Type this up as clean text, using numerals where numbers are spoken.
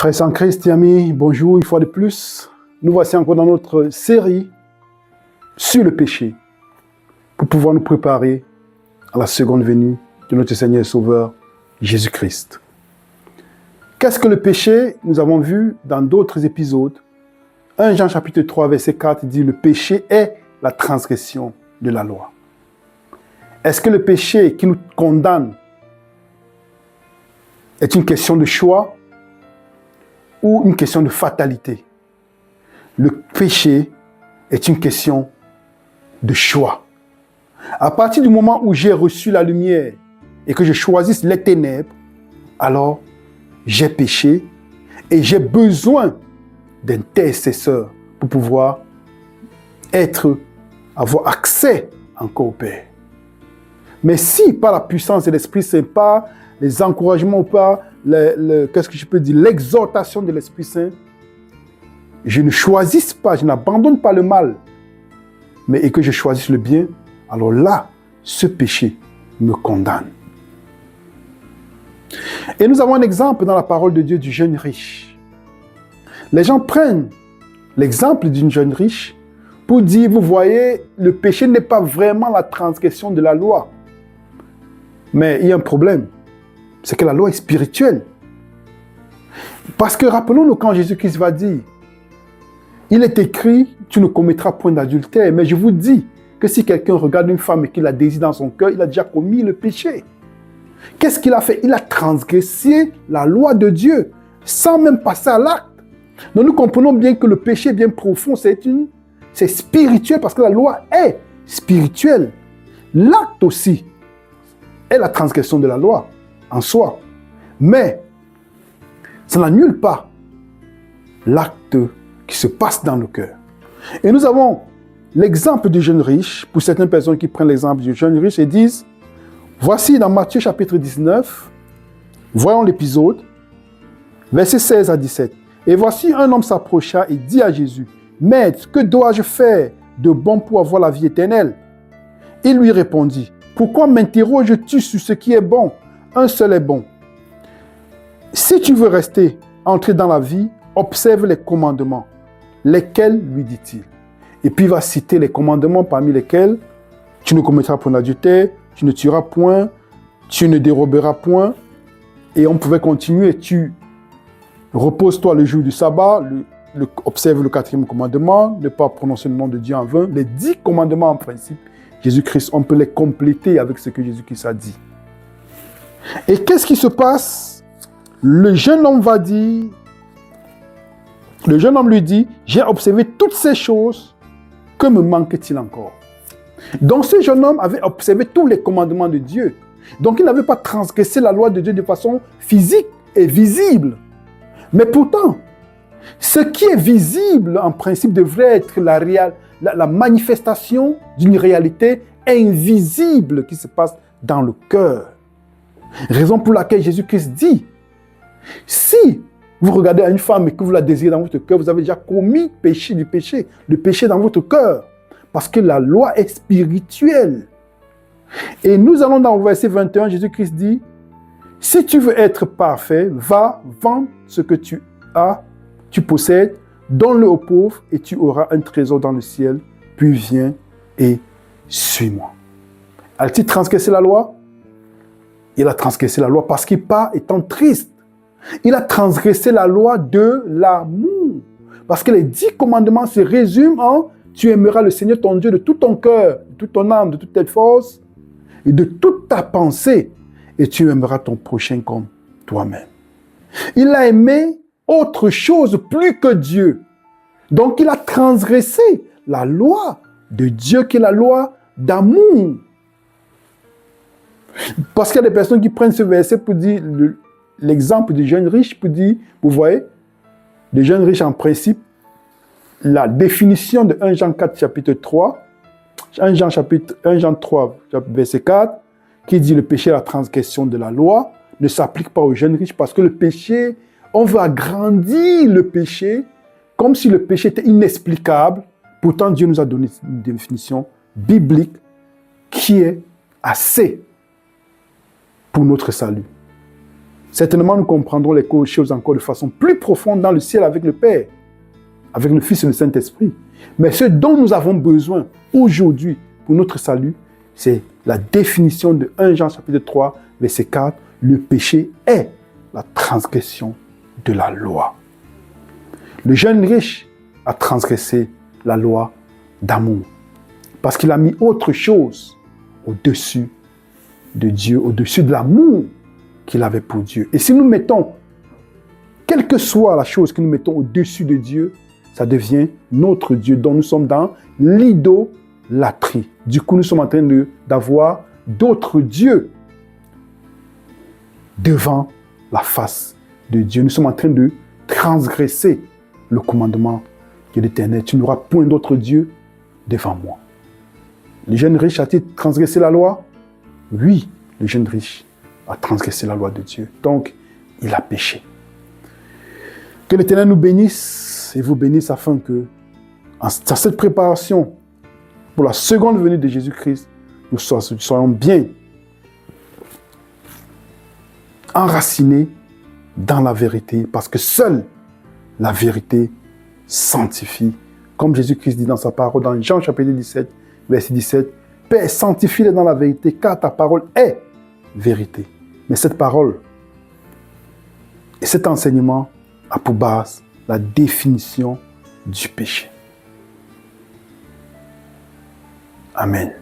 Frères en Christ et amis, bonjour une fois de plus. Nous voici encore dans notre série sur le péché pour pouvoir nous préparer à la seconde venue de notre Seigneur et Sauveur Jésus-Christ. Qu'est-ce que le péché? Nous avons vu dans d'autres épisodes. 1 Jean chapitre 3 verset 4 dit le péché est la transgression de la loi. Est-ce que le péché qui nous condamne est une question de choix ou une question de fatalité? Le péché est une question de choix. À partir du moment où j'ai reçu la lumière et que je choisisse les ténèbres, alors j'ai péché et j'ai besoin d'intercesseurs pour pouvoir avoir accès encore au Père. Mais si par la puissance de l'Esprit Saint, par les encouragements ou par l'exhortation de l'Esprit Saint, je ne choisisse pas, je n'abandonne pas le mal, et que je choisisse le bien, alors là, ce péché me condamne. Et nous avons un exemple dans la parole de Dieu du jeune riche. Les gens prennent l'exemple d'une jeune riche pour dire, vous voyez, le péché n'est pas vraiment la transgression de la loi. Mais il y a un problème, c'est que la loi est spirituelle. Parce que rappelons-nous quand Jésus-Christ va dire, il est écrit, tu ne commettras point d'adultère, mais je vous dis que si quelqu'un regarde une femme et qu'il la désire dans son cœur, il a déjà commis le péché. Qu'est-ce qu'il a fait? Il a transgressé la loi de Dieu, sans même passer à l'acte. Donc nous comprenons bien que le péché bien profond, c'est spirituel, parce que la loi est spirituelle. L'acte aussi est la transgression de la loi en soi. Mais ça n'annule pas l'acte qui se passe dans le cœur. Et nous avons l'exemple du jeune riche, pour certaines personnes qui prennent l'exemple du jeune riche et disent, voici dans Matthieu chapitre 19, voyons l'épisode, versets 16 à 17. Et voici un homme s'approcha et dit à Jésus, Maître, que dois-je faire de bon pour avoir la vie éternelle? Il lui répondit, pourquoi m'interroges-tu sur ce qui est bon? Un seul est bon. Si tu veux entrer dans la vie, observe les commandements. Lesquels, lui dit-il? Et puis il va citer les commandements parmi lesquels tu ne commettras point d'adultère, tu ne tueras point, tu ne déroberas point. Et on pouvait continuer, tu reposes-toi le jour du sabbat, observe le 4e commandement, ne pas prononcer le nom de Dieu en vain. Les 10 commandements en principe, Jésus-Christ, on peut les compléter avec ce que Jésus-Christ a dit. Et qu'est-ce qui se passe? Le jeune homme lui dit, j'ai observé toutes ces choses, que me manque-t-il encore? Donc ce jeune homme avait observé tous les commandements de Dieu. Donc il n'avait pas transgressé la loi de Dieu de façon physique et visible. Mais pourtant, ce qui est visible en principe devrait être la manifestation d'une réalité invisible qui se passe dans le cœur. Raison pour laquelle Jésus-Christ dit, si vous regardez à une femme et que vous la désirez dans votre cœur, vous avez déjà commis le péché dans votre cœur. Parce que la loi est spirituelle. Et nous allons dans le verset 21, Jésus-Christ dit, si tu veux être parfait, va vendre ce que tu as, tu possèdes, donne-le aux pauvres et tu auras un trésor dans le ciel, puis viens et suis-moi. A-t-il transgressé la loi? Il a transgressé la loi parce qu'il part étant triste. Il a transgressé la loi de l'amour. Parce que les 10 commandements se résument en tu aimeras le Seigneur ton Dieu de tout ton cœur, de toute ton âme, de toute tes forces et de toute ta pensée. Et tu aimeras ton prochain comme toi-même. Il a aimé autre chose plus que Dieu. Donc il a transgressé la loi de Dieu qui est la loi d'amour. Parce qu'il y a des personnes qui prennent ce verset pour dire l'exemple du jeune riche pour dire, vous voyez, le jeune riche en principe, la définition de 1 Jean 4 chapitre 3, 1 Jean 3 verset 4, qui dit le péché est la transgression de la loi, ne s'applique pas au jeune riche parce que le péché, on veut agrandir le péché comme si le péché était inexplicable. Pourtant, Dieu nous a donné une définition biblique qui est assez pour notre salut. certainement nous comprendrons les choses encore de façon plus profonde dans le ciel avec le Père, avec le Fils et le Saint-Esprit. Mais ce dont nous avons besoin aujourd'hui pour notre salut, c'est la définition de 1 Jean chapitre 3, verset 4. Le péché est la transgression de la loi. Le jeune riche a transgressé la loi d'amour parce qu'il a mis autre chose au-dessus de Dieu, au-dessus de l'amour qu'il avait pour Dieu. Et si nous mettons, quelle que soit la chose que nous mettons au-dessus de Dieu, ça devient notre Dieu, dont nous sommes dans l'idolâtrie. Du coup, nous sommes en train d'avoir d'autres dieux devant la face de Dieu. Nous sommes en train de transgresser le commandement de l'Éternel. Tu n'auras point d'autre Dieu devant moi. Le jeune riche a-t-il transgressé la loi? Oui, le jeune riche a transgressé la loi de Dieu. Donc, il a péché. Que l'Éternel nous bénisse et vous bénisse afin que, à cette préparation pour la seconde venue de Jésus-Christ, nous soyons bien enracinés dans la vérité, parce que seule la vérité sanctifie. Comme Jésus-Christ dit dans sa parole, dans Jean chapitre 17, verset 17, « Père, sanctifie-les dans la vérité, car ta parole est vérité. » Mais cette parole et cet enseignement a pour base la définition du péché. Amen.